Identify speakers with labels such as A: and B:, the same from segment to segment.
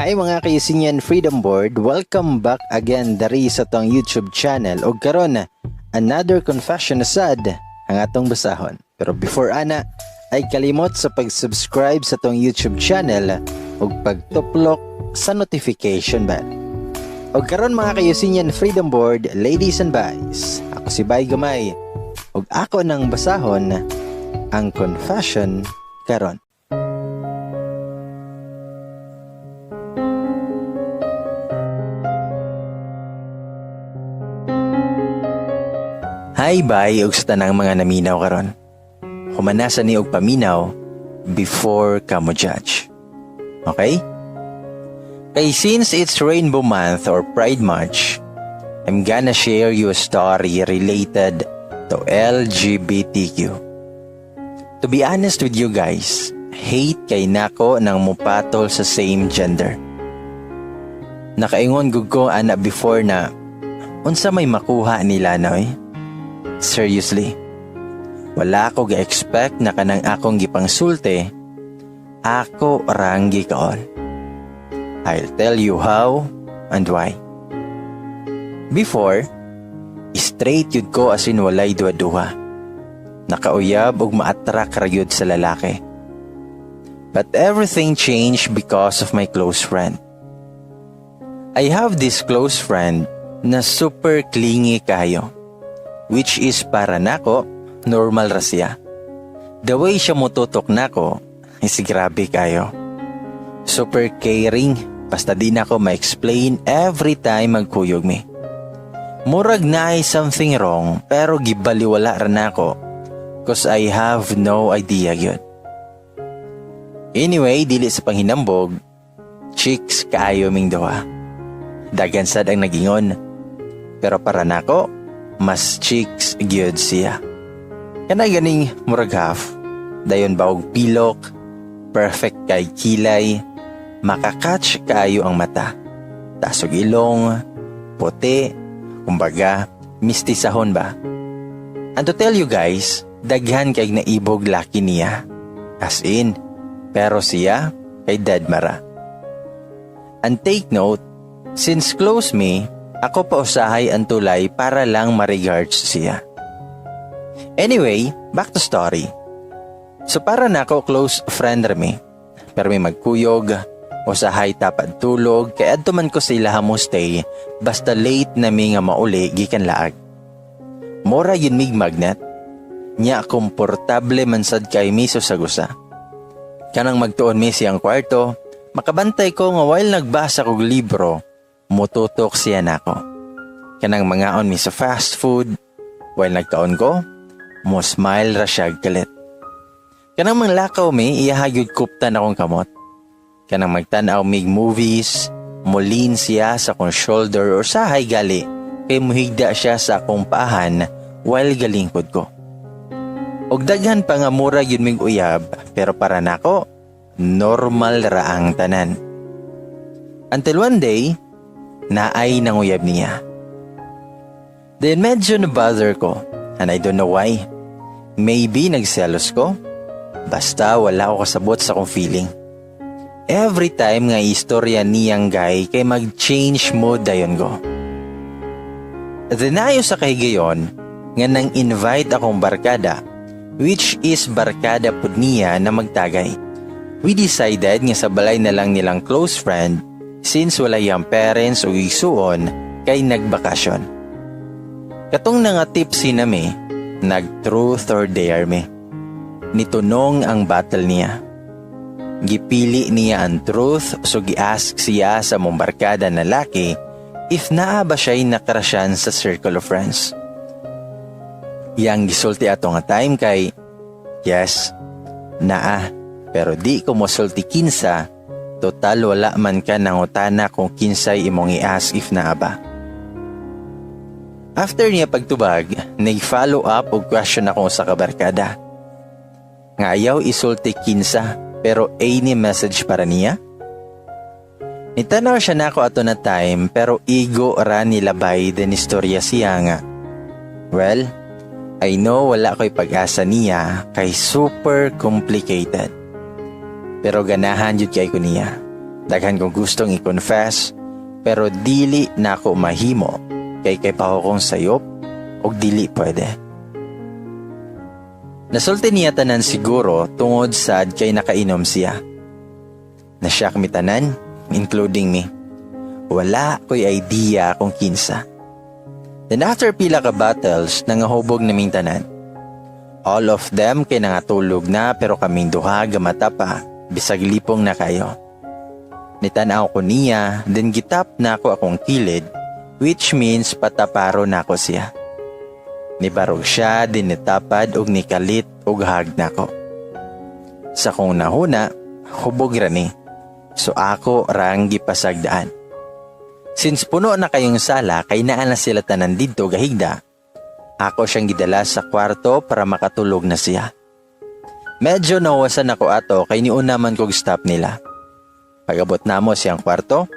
A: Hi mga kaisinyan Freedom Board, welcome back again dari sa tong YouTube channel ug karon another confession asad ang atong basahon. Pero before ana ay kalimot sa pag-subscribe sa tong YouTube channel ug pagtuplok sa notification bell. Ug karon mga kaisinyan Freedom Board, ladies and boys, ako si Bay Gamay ug ako nang basahon ang confession karon. Hi bye ug sa tanang mga naminaw karon. Humanasa ni og paminaw before ka mo judge. Okay? Kay since it's Rainbow Month or Pride Month, I'm gonna share you a story related to LGBTQ. To be honest with you guys, hate kay nako nang mupatol sa same gender. Nakaingon gud ko ana before na unsa may makuha nila noy. Seriously, wala ko ga-expect na kanang akong gipangsulti, ako rang gikaon. I'll tell you how and why. Before, straight yun ko asin walay duwa-duwa. Nakauyab ug ma-attract ra yun sa lalaki. But everything changed because of my close friend. I have this close friend na super clingy kayo. Which is para nako, normal ra siya. The way siya mututok nako, is grabe kayo. Super caring, basta di nako ma-explain every time magkuyog mi. Murag na ay something wrong, pero gibaliwala ra nako, cause I have no idea yun. Anyway, dili sa panghinambog, chicks kaayo ming dawa. Dagan sad ang nagingon. Pero para nako, mas chicks gyud siya. Kana ganing murag half. Dayon baog pilok, perfect kay kilay, makakatch kaayo ang mata. Tasog ilong, puti, kumbaga, mistisahon ba? And to tell you guys, daghan kay naibog laki niya. As in, pero siya kay dadmara. And take note, since close me, ako pa usahay ang tulay para lang ma-regards siya. Anyway, back to story. So para na ako close friend rami. Pero may magkuyog, usahay tapad tulog, kaya adto man ko sila hamustay, basta late na mi nga mauli gikan laag. Mora yun mig magnet, nya komportable man sad kay miso sa gusa. Kanang magtuon mi siyang kwarto, makabantay ko nga while nagbasa kog libro, mututok siya nako. Kanang mangaon mi sa fast food, while nagkaon ko, mo smile ra siya galit. Kanang manglakaw mi, iyahagyod kuptan akong kamot. Kanang magtanaw mig movies, mulin siya sa akong shoulder or sahay gali, kay muhigda siya sa akong paahan while galingkod ko. Og daghan pa nga mura yun mig uyab, pero para nako, normal ra ang tanan. Until one day, naay nanguyab niya. Then medyo na-bother ko, and I don't know why. Maybe nagselos ko, basta wala ko kasabot sa akong feeling. Every time nga istorya niyang guy kay mag-change mood dayon ko. Dinayo sa kahigayon nga nang invite akong barkada, which is barkada pud niya na magtagay. We decided nga sa balay na lang nilang close friend since wala yung parents o isuon kay nagbakasyon. Katong nga tipsy na mi, nag-truth or dare mi. Nitunong ang battle niya. Gipili niya ang truth so gi-ask siya sa mong barkada na laki if naa ba siya'y nakrasyan sa circle of friends. Yang gisulti ato nga time kay, yes, naa, pero di ko mosulti kinsa. Total wala man ka nangutana kung kinsay imong i-ask if naa ba. After niya pagtubag, nag-follow up o question ako sa kabarkada. Nga ayaw isulti kinsa, pero any message para niya? Nitanaw siya na ako ato na time, pero igo ra nilabay din istorya siya nga. Well, I know wala ko'y pag-asa niya kay super complicated. Pero ganahan yun kay ko niya. Daghan kong gustong i-confess pero dili na ako mahimo kay pa akong sayop o dili pwede. Nasulti niya tanan siguro tungod sad kay nakainom siya. Nasyak mi tanan, including me. Wala ko'y idea kung kinsa. Then after pila ka bottles, nangahubog naming tanan. All of them kay nangatulog na pero kaming duha gamata pa, bisag lipong na kayo. Nitanaw ko niya, then gitap na ako akong kilid, which means pataparo na ako siya. Nibarog siya, din nitapad og nikalit og hag na ko. Sa kong nahuna, hubog rani. So ako rang gipasagdaan. Since puno na kayong sala, kay naa na sila tanan dito gahigda, ako siyang gidala sa kwarto para makatulog na siya. Medyo nawasan ako ato kay niuna man kog stop nila. Pagabot namo siyang kwarto,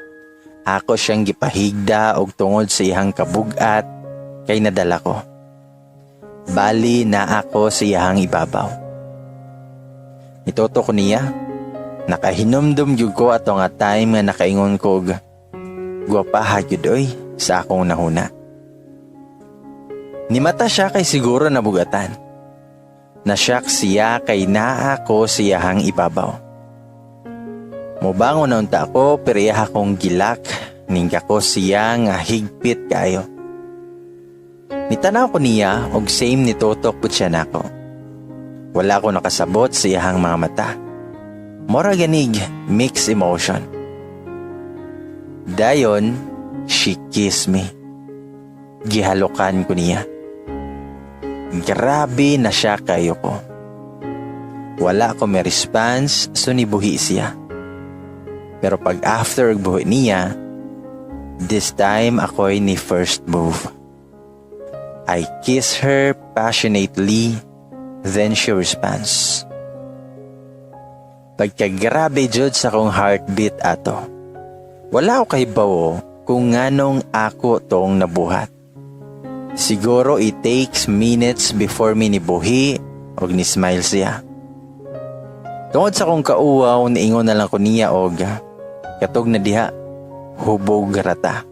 A: ako siyang gipahigda og tungod sa iyang kabugat kay nadala ko. Bali na ako sa iyang ibabaw. Itoto ko niya, nakahinumdum gyud ko ato nga time nga nakaingon kog guwapaha gyud oy sa akong nahuna. Nimata siya kay siguro nabugatan. Nasyak siya kay naa ko sa iyang ibabaw. Mubangon na unta ako pero iya akong gilak ning ko siya nga higpit kayo. Nitanaw ko niya og same nitotok pud siya nako. Wala ko nakasabot sa iyang mga mata. Mora ganig mixed emotion. Dayon, she kissed me. Gihalukan ko niya. Grabe na siya kayo ko. Wala ko may response, so nibuhi siya. Pero pag after buhi niya, this time ako'y ni first move. I kiss her passionately, then she responds. Pagkagrabe jud sa kong heartbeat ato. Wala ko kay bawo kung nganong ako tong nabuhat. Siguro it takes minutes before mi nibuhi og ni-smile siya. Tungod sa kong kauwaw, niingon na lang ko niya og katog na diha, hubog rata.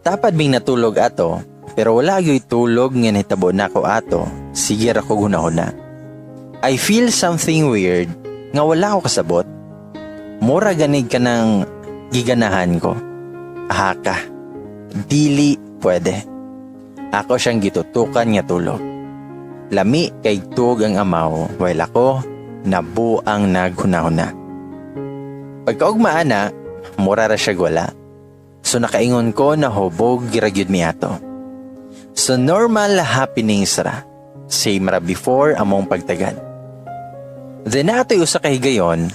A: Tapad bing natulog ato, pero wala gyud tulog nga nahitabo nako ato, sige ra ko gunahuna. I feel something weird nga wala ko kasabot. Mura ganig ka ng giganahan ko. Ahaka, dili pwede. Ako siyang gitutukan nga tulog. Lami kay tug ang amaw, while ako nabuang naghunahuna. Pagkaugmaan na, mura ra siya wala. So nakaingon ko na hubog giragyud mi ato. So normal happenings ra. Same ra before among pagtagad. Then ato'y usa ka higayon,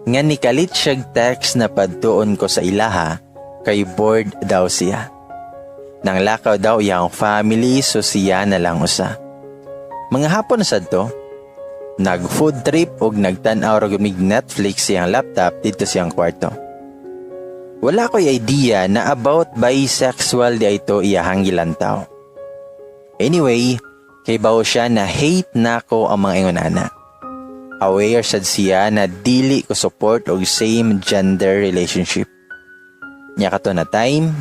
A: nga nikalit siyag text na padtuon ko sa ilaha, kay bored daw siya. Nang lakaw daw iyang family, so siya na lang usa. Mga hapon sad to, nag-food trip og nagtan-aw ra gumig Netflix siyang laptop dito siyang kwarto. Wala ko'y idea na about bisexual di ito iyahang gilantaw. Anyway, kay bawo siya na hate na ko ang mga ingonana. Aware sad siya na dili ko support og same gender relationship. Nya kato na time,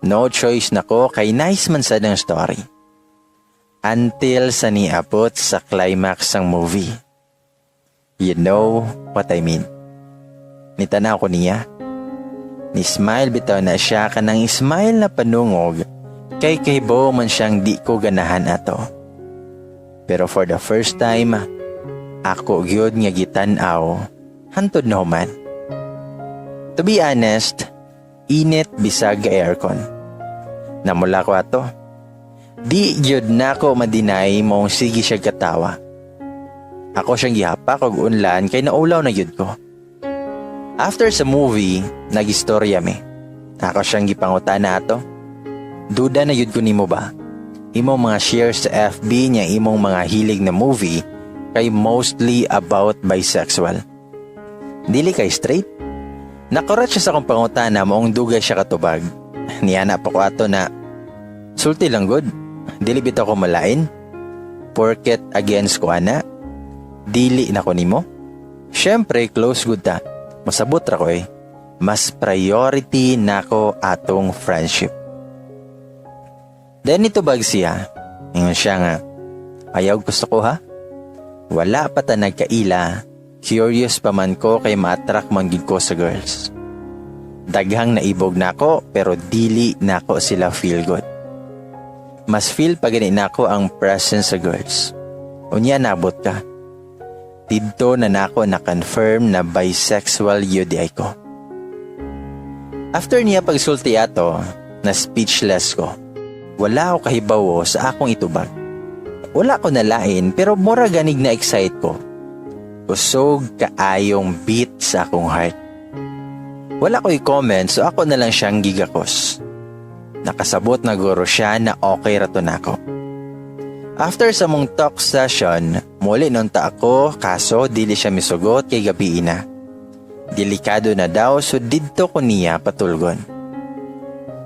A: no choice na ko kay nice man sad ang story. Until sa niabot sa climax ng movie. You know what I mean. Nitanaw ko niya. Ni-smile bitaw na siya kanang smile na panungog kay kahibaw man siyang di ko ganahan ato. Pero for the first time, ako gyud nga gitan-aw hantod na human. To be honest, init bisag aircon. Namula ko ato. Di gyud nako madinay mong sige siya katawa. Ako siyang gihapak og unlan kay naulaw na gyud ko. After sa movie, nagistorya mi. Ako siyang gipangutana ato. Duda na yun ko nimo ba? Imong mga shares sa FB niya imong mga hilig na movie kay mostly about bisexual. Dili kay straight? Nakurat siya sa kong pangutana moong dugay siya katubag. Niyana pa ko ato na sulti lang good. Dili bitaw ko malain. Porket against ko ana. Dili na ko nimo. Syempre close good ta. Masabot ra ko eh. mas priority nako atong friendship. Then itubag siya. Ingon siya nga, ayaw gusto ko ha? Wala pa ta nagkaila. Curious pa man ko kay ma-attract man gid ko sa girls. Daghang naibog nako pero dili nako sila feel good. Mas feel pa gani nako ang presence sa girls. Unya nabot ka. Didto na nako na-confirm na bisexual yun di ay ko. After niya pagsulti ato, na speechless ko. Wala ako kahibawo sa akong itubag. Wala ko nalain pero mura ganig na excite ko. Kusog kaayong beat sa akong heart. Wala ko i-comment so ako na lang siyang gigakos. Nakasabot na guro siya na okay rato nako. After sa mong talk session, muli nunta ako kaso dili siya misugot kay gabi na. Delikado na daw so didto ko niya patulgon.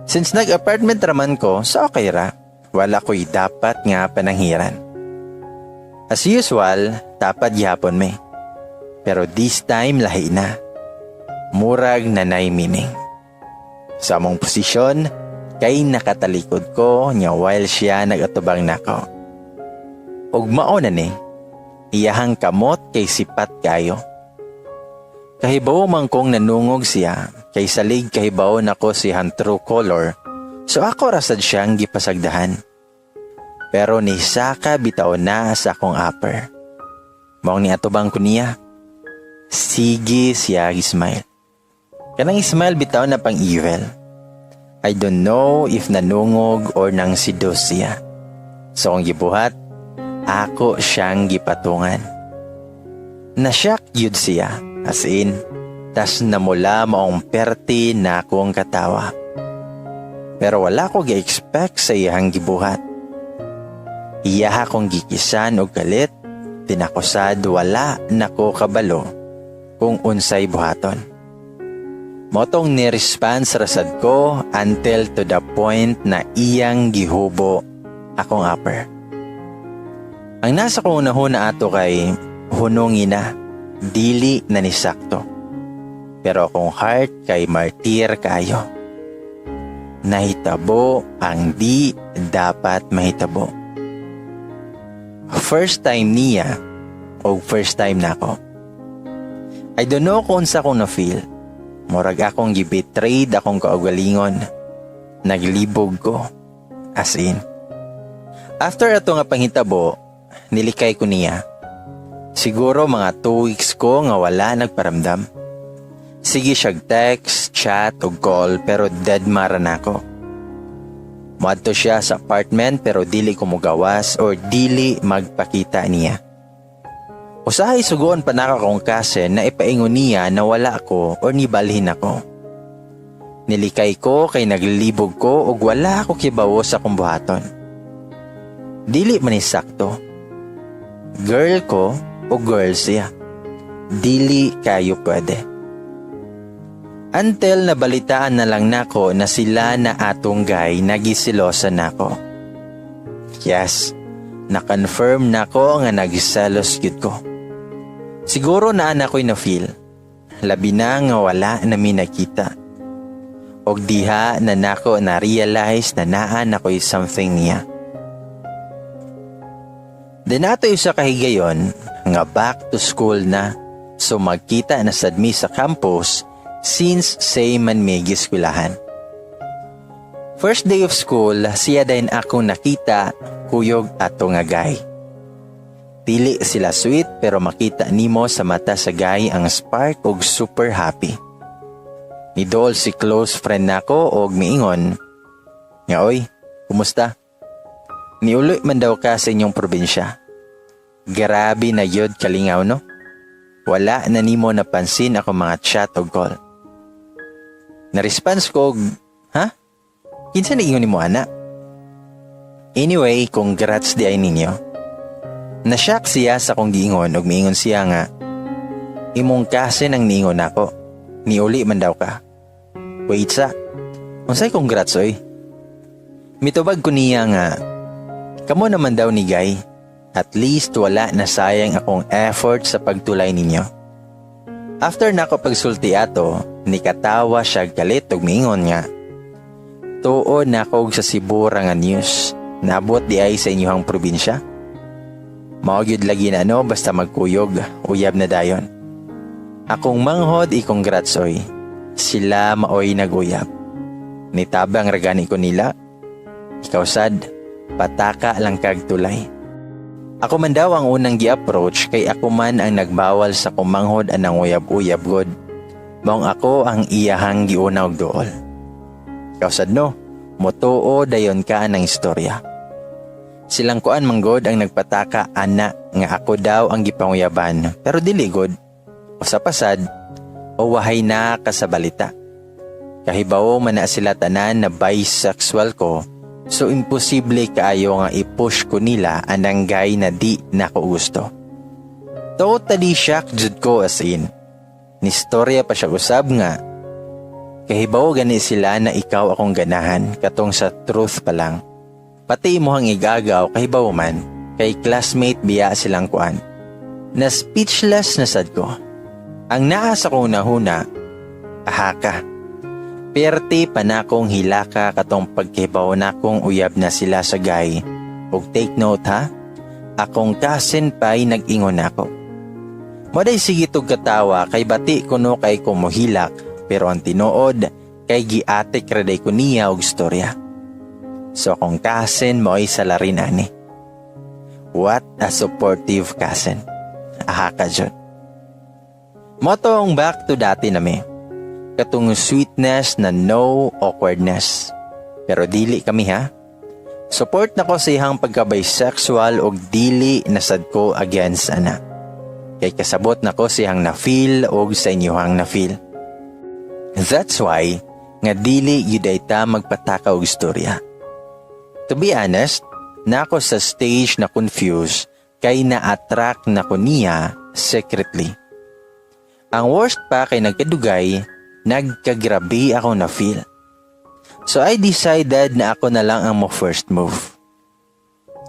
A: Since nag-apartment raman ko, so okay ra. Wala ko'y dapat nga pananghiran. As usual, tapad yapon may. Pero this time lahi na. Murag nanay meaning. Sa mong posisyon, kay nakatalikod ko niya while siya nagatubang nako. Og mao na ni, iyahang kamot kay sipat kayo. Kahibaw man kong nanungog siya, kay salig kahibaw nako siyang true color, so ako rasad siyang gipasagdahan. Pero ni Saka bitaw na sa akong upper. Maong ni atubang ko niya, sige siya smile. Kanang smile bitaw na pang evil. I don't know if nanungog or nang seduce siya. So kung gibuhat, ako siyang gipatungan. Nasyak yun siya, as in, tas namula maong perti na akong katawa. Pero wala ko gi-expect sa iyang gibuhat. Iya akong gikisan o galit, tinakusad wala nako kabalo kung unsay buhaton. Motong ni-response rasad ko until to the point na iyang gihubo akong upper. Ang nasa kong unahuna ato kay hunongin na, dili na nisakto. Pero akong heart kay martir kayo. Nahitabo ang di dapat mahitabo. First time niya o first time na ako. I don't know kung sa akong na-feel. Murag akong gibetrayed akong kaugalingon. Naglibog ko. As in. After ato nga panghitabo, nilikay ko niya. Siguro mga 2 weeks ko nga wala nagparamdam. Sige siyag text, chat o call pero dead mara na ako. Muadto siya sa apartment pero dili ko mugawas or dili magpakita niya. Usahay sugoon pa naka kong cousin na ipaingon niya na wala ako or nibalhin ako. Nilikay ko kay naglibog ko o wala ako kibawo sa kong buhaton. Dili man isakto. Girl ko o girl siya. Dili kayo pwede. Until nabalitaan na lang nako na sila na atong guy nagisilosa nako. Yes, na-confirm nako nga nagiselos gyud ko. Siguro naan ako'y na-feel. Labi na nga wala na mi nakita. Og diha na nako na-realize na naan ako'y something niya. Then ato isa kahigayon nga back to school na so magkita na sadmi sa campus since same man may giskwelahan. First day of school, siya din akong nakita kuyog ato nga guy. Dili sila sweet pero makita nimo sa mata sa guy ang spark og super happy. Nidol si close friend nako og miingon, nga oy, kumusta? Niuloy man daw ka sa inyong probinsya. Grabe na yod kalingaw no? Wala na nimo napansin ako mga chat o call. Na-response ko, ha? Kinsa na ingon nimo ana? Anyway, congrats di ay ninyo. Nashock siya sa kong giingon og miingon siya nga, imong cousin ang niingon ako. Niuli man daw ka. Wait sa, unsay congrats oy? Mitubag ko niya nga, kamo naman daw ni Guy. At least wala na sayang akong effort sa pagtulay ninyo. After nako pagsulti ato, Nikatawa siya galit ug miingon nga, tuod na kog sa Cebu ra nga news. Naabot di ay sa inyong probinsya? Mao gyud lagi na basta magkuyog, uyab na dayon. Akong manghod i-congrats oy. Sila maoy naguyab. Nitabang ragani ko nila. Ikaw sad, pataka lang kag tulay. Ako man daw ang unang gi-approach kay ako man ang nagbawal sa kumanghod anang uyab-uyab god. Maong ako ang iyahang giuna og duol. Ikaw sad no, motuo dayon ka ng istorya. Silang kuan manggod ang nagpataka ana nga ako daw ang gipanguyaban pero dili god. Usa pa sad, o wahay na kasabalita. Kahibaw man na sila tanan na bisexual ko, so imposible kaayo nga i-push ko nila anang gay na di na ko gusto. Totally shocked jud ko as in. Nistorya pa siya usab nga. Kahibaw gani sila na ikaw akong ganahan katong sa truth pa lang. Pati mo hang igagaw kahibaw man kay classmate biya silang kuan. Na speechless na sad ko. Ang naasa ko nahuna, ahaka. Perte pa na kong hilaka katong pagkibaw na kong uyab na sila sa gay. Ug take note ha, akong kasin pa'y nag-ingon ako. Moday sige tog katawa kay bati kuno kay kumuhilak pero ang tinuod kay giatik raday ko niya og storya. So akong kasin mo ay salarin ani. What a supportive kasin. Ahaka jud. Motong back to dati nami. Katong sweetness na no awkwardness. Pero dili kami ha. Support na ko sa ihang pagka-bisexual og dili nasad ko against ana. Kay kasabot na ko siyang na-feel og sa inyohang na-feel. That's why nga dili yuday ta magpataka og istorya. To be honest, na ako sa stage na confused kay na-attract na ko niya secretly. Ang worst pa kay nagkadugay, nagkagrabe ako na feel. So I decided na ako na lang ang mo first move.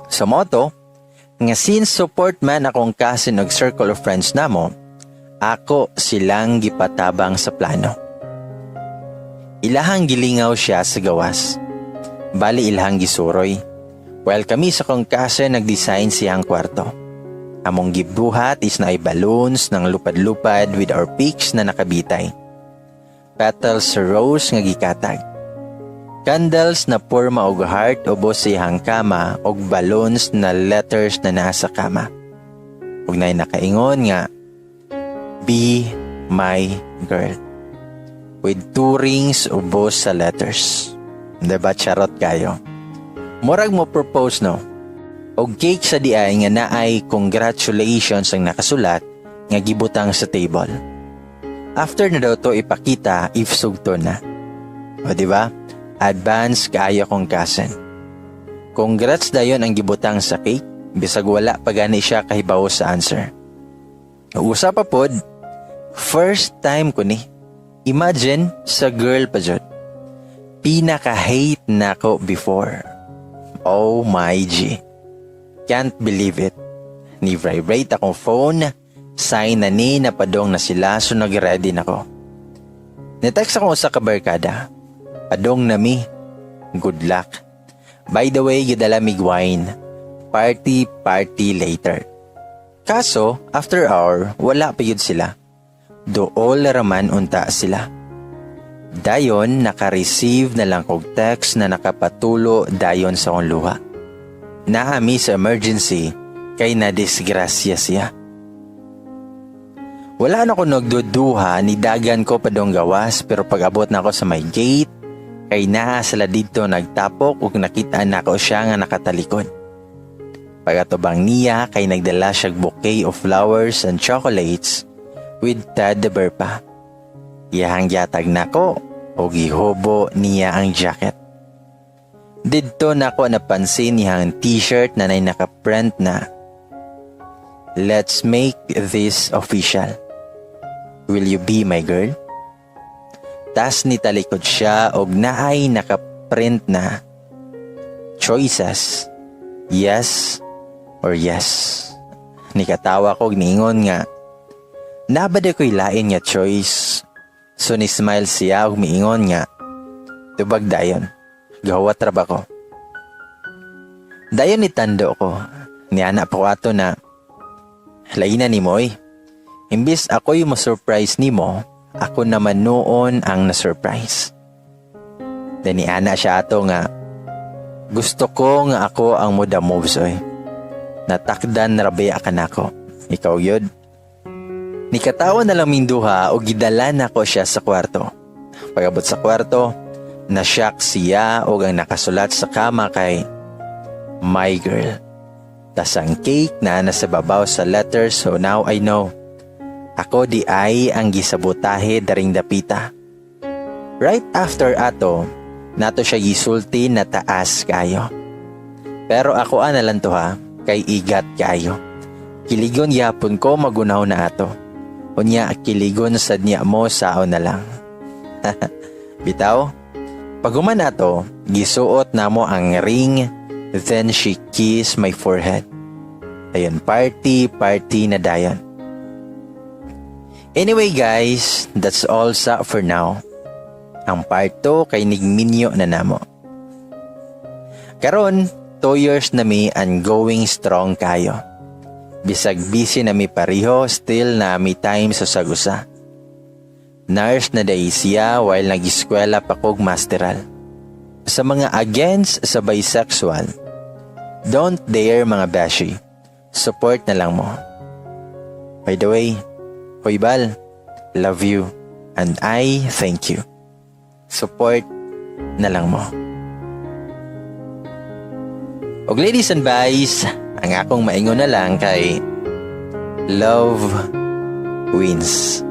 A: Sa moto, nga since support man akong cousin og circle of friends namo, ako silang gipatabang sa plano. Ilahang gilingaw siya sa gawas. Bali ilhang gisuroy. While kami sa kong cousin nag-design siyang kwarto. Among gibuhat is na ay balloons ng lupad-lupad with our pics na nakabitay. Petals sa rose nga gikatag. Candles na porma og heart ubos siyang kama og balloons na letters na nasa kama. Ug nay nakaingon nga, Be my girl. With 2 rings ubos sa letters. Diba charot kayo? Murag mo propose no? Og cake sa diay nga naay congratulations ang nakasulat nga gibutang sa table. After na daw to ipakita if sugto na. O diba? Advance kaayo kong cousin. Congrats dayon ang gibutang sa cake, bisag wala pa gani siya kahibaw sa answer. Usa pa pod, first time ko ni. Imagine sa girl pa jud. Pinaka-hate na ko before. Oh my G. Can't believe it. Ni-vibrate akong phone, sign na ni napadong na sila so nag-ready na ko. Netext ako sa kabarkada. Padong na mi. Good luck. By the way, gidala mig wine. Party later. Kaso, after hour, wala pa yun sila. Dool raman unta sila. Dayon, naka-receive na lang kog text na nakapatulo dayon sa akong luha. Naami sa emergency, kay nadisgrasya siya. Wala na ko nagduduha, nidagan ko padong gawas, pero pag-abot na ako sa may gate, kay naa sila dito nagtapok ug nakita na ko siya nga nakatalikod. Pagatubang niya kay nagdala siya bouquet of flowers and chocolates with teddy bear pa. Iyahang yatag na ko o gihobo niya ang jacket. Dito na ko napansin niyang t-shirt na nakaprint na Let's make this official. Will you be my girl? Tas nitalikod siya og naay nakaprint na choices, yes or yes. Nikatawa ko niingon nga, nabada ko'y lain nga choice. So ni smile siya ug miingon nga, tubag dayon, gahuwat ra ba ko? Dayon ni tando ko, niana pa ko ato na, laina ni mo imbis ako yung ma-surprise ni mo, ako naman noon ang na-surprise. Then niana siya ato nga, gusto ko nga ako ang muda moves natakdan rabaya ka na ko, ikaw yun. Nikatawa na lang minduha o gidala na ko siya sa kwarto. Pagabot sa kwarto, na-shock siya o ang nakasulat sa kama kay My Girl. Tas ang cake na nasa babaw sa letter, so now I know. Ako di ay ang gisabutahe daring dapita. Right after ato, nato siya gisulti na taas kayo. Pero ako analan to kay igat kayo. Kiligon yapon ko magunaw na ato. Unya kiligon sad niya mo sao na lang. Bitaw, paguman ato, gisuot na mo ang ring, then she kissed my forehead. Ayun, party na dayon. Anyway guys, that's all sa for now. Ang part 2 kay nigminyo na namo. Karon, 2 years na mi and going strong kayo. Bisag busy na mi pariho, still na mi time sa sagusa. Nurse na day siya while nag-eskwela pa kog masteral. Sa mga against sa bisexual, don't dare mga beshi. Support na lang mo. By the way, Hoy Bal, love you and I thank you. Support na lang mo. Og ladies and boys, ang akong maingon na lang kay love wins.